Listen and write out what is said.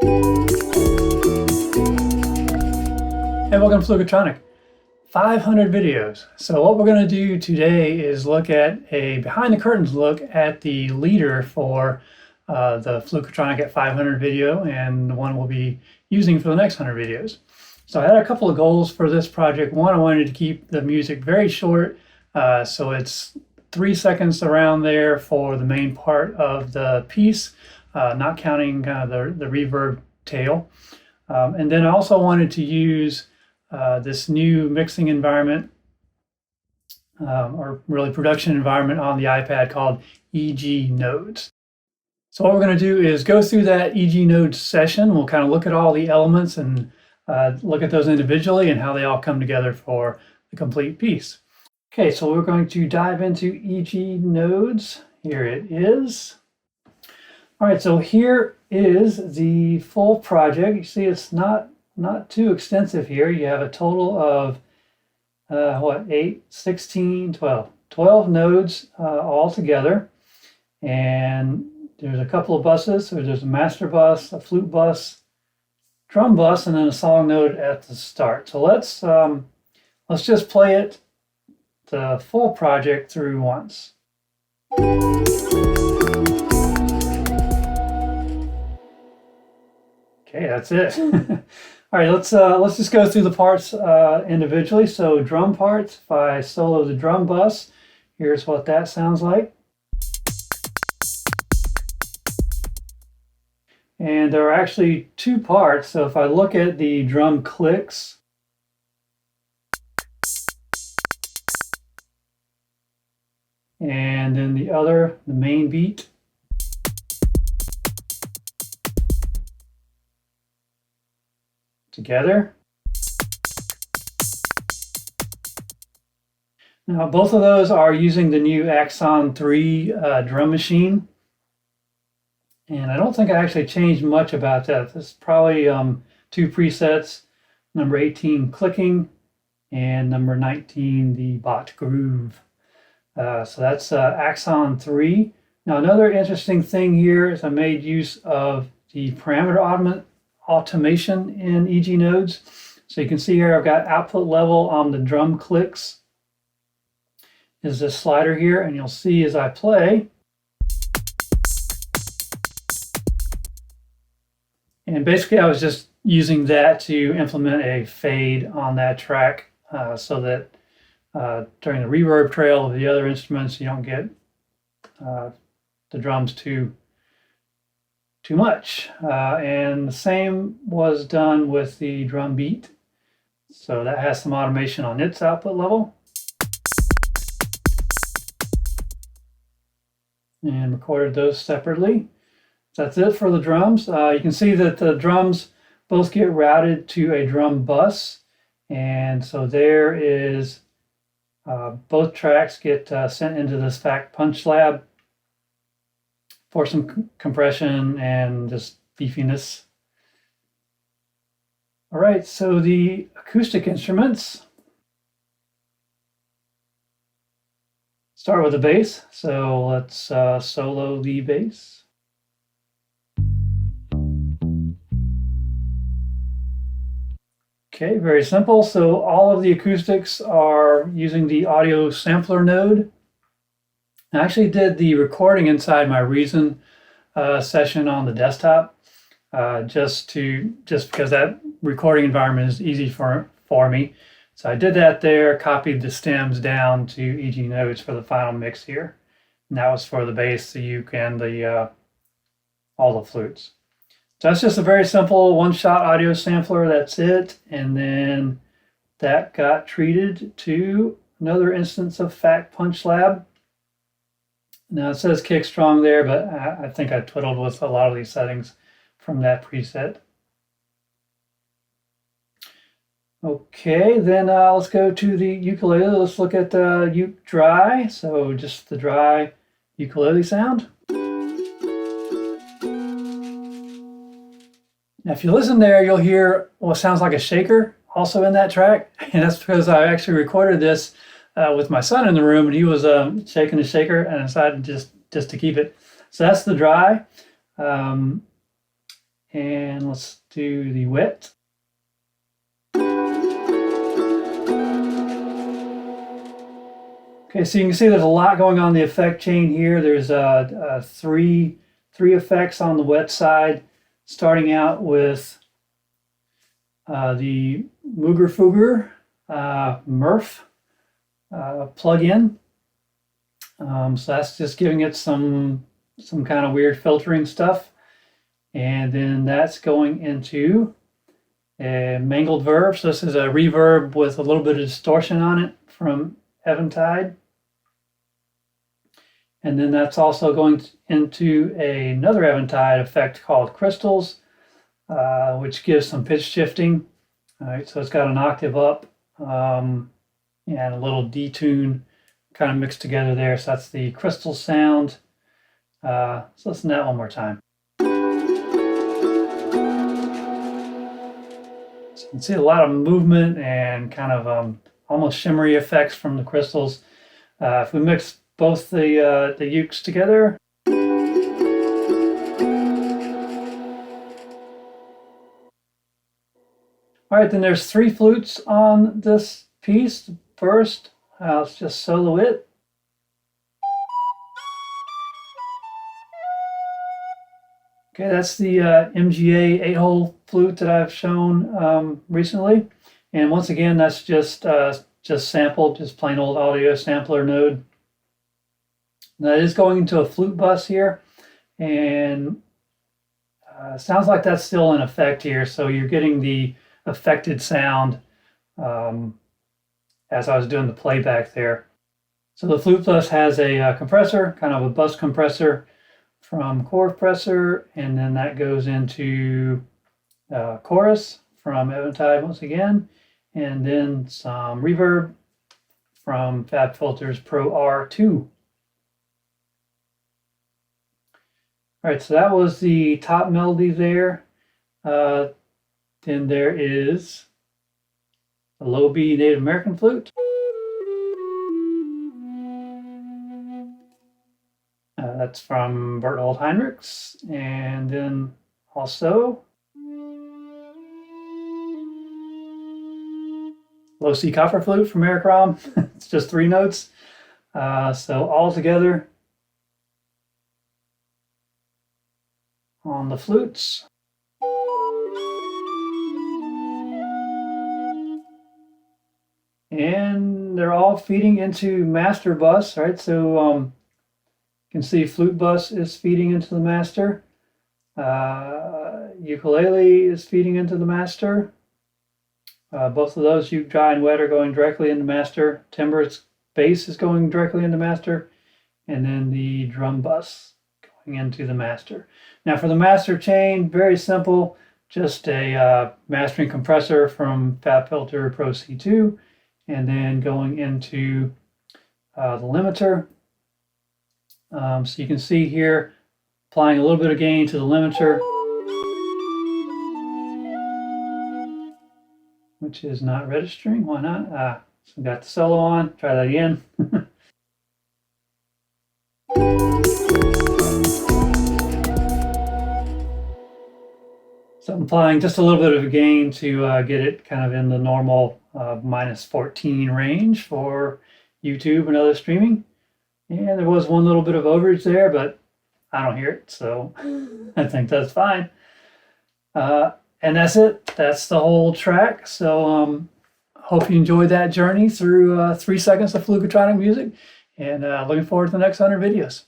Hey, welcome to Flukutronic. 500 videos. So what we're going to do today is look at a behind the curtains look at the leader for the Flukutronic at 500 video, and the one we'll be using for the next 100 videos. So I had a couple of goals for this project. One, I wanted to keep the music very short, so it's 3 seconds around there for the main part of the piece, not counting the reverb tail. And then I also wanted to use this new mixing environment, or really production environment on the iPad called EG Nodes. So what we're going to do is go through that EG Nodes session. We'll kind of look at all the elements and look at those individually and how they all come together for the complete piece. Okay, so we're going to dive into EG Nodes. Here it is. All right, so here is the full project. You see it's not too extensive here. You have a total of 8, 16, 12. 12 nodes all together. And there's a couple of buses. So there's a master bus, a flute bus, drum bus, and then a song node at the start. So let's just play it, the full project, through once. Okay, that's it. All right, let's just go through the parts individually. So drum parts, if I solo the drum bus, here's what that sounds like. And there are actually two parts. So if I look at the drum clicks, and then the main beat, together. Now both of those are using the new Axon 3 drum machine. And I don't think I actually changed much about that. This is probably 2 presets, number 18 clicking and number 19 the bot groove. So that's Axon 3. Now another interesting thing here is I made use of the parameter automation in EG Nodes. So you can see here I've got output level on the drum clicks is this slider here, and you'll see as I play, and basically I was just using that to implement a fade on that track so that during the reverb trail of the other instruments you don't get the drums too much. And the same was done with the drum beat. So that has some automation on its output level. And recorded those separately. So that's it for the drums. You can see that the drums both get routed to a drum bus. And so there is, both tracks get sent into this FAC Punch Lab for some compression and just beefiness. All right, so the acoustic instruments. Start with the bass. So let's solo the bass. Okay, very simple. So all of the acoustics are using the audio sampler node. I actually did the recording inside my Reason session on the desktop, just because that recording environment is easy for me. So I did that there, copied the stems down to EG Nodes for the final mix here. And that was for the bass, the uke, and all the flutes. So that's just a very simple one-shot audio sampler, that's it. And then that got treated to another instance of FAC Punch Lab. Now it says kick strong there, but I think I twiddled with a lot of these settings from that preset. Okay, then let's go to the ukulele. Let's look at the uke dry. So just the dry ukulele sound. Now if you listen there, you'll hear what sounds like a shaker also in that track. And that's because I actually recorded this with my son in the room, and he was shaking the shaker, and I decided just to keep it. So that's the dry. And let's do the wet. Okay, so you can see there's a lot going on in the effect chain here. There's three effects on the wet side, starting out with the Mooger Fooger Murph plug-in. So that's just giving it some kind of weird filtering stuff. And then that's going into a mangled verb. So this is a reverb with a little bit of distortion on it from Eventide. And then that's also going into another Eventide effect called Crystals, which gives some pitch shifting. All right, so it's got an octave up and a little detune kind of mixed together there. So that's the crystal sound. So listen to that one more time. So you can see a lot of movement and kind of almost shimmery effects from the crystals. If we mix both the ukes together. All right, then there's 3 flutes on this piece. First, let's just solo it. Okay, that's the MGA 8-hole flute that I've shown recently. And once again, that's just sampled, just plain old audio sampler node. That is going into a flute bus here, and sounds like that's still in effect here. So you're getting the affected sound as I was doing the playback there. So the flute bus has a compressor, kind of a bus compressor from chord compressor, and then that goes into chorus from Eventide once again, and then some reverb from FabFilter's Pro R2. All right, so that was the top melody there. Then there is a low B Native American flute. That's from Berthold Hinrichs. And then also low C copper flute from Raum. It's just 3 notes. So all together on the flutes. And they're all feeding into master bus, right? So you can see flute bus is feeding into the master. Ukulele is feeding into the master. Both of those, uke, dry, and wet, are going directly into master. Timbre bass is going directly into master. And then the drum bus going into the master. Now for the master chain, very simple, just a mastering compressor from FabFilter Pro C2, and then going into the limiter. So you can see here, applying a little bit of gain to the limiter, which is not registering. Why not? So we got the solo on. Try that again. So I'm applying just a little bit of a gain to get it kind of in the normal -14 range for YouTube and other streaming. And there was one little bit of overage there, but I don't hear it, so I think that's fine. And that's it. That's the whole track. So hope you enjoyed that journey through 3 seconds of Flukutronic music, and looking forward to the next 100 videos.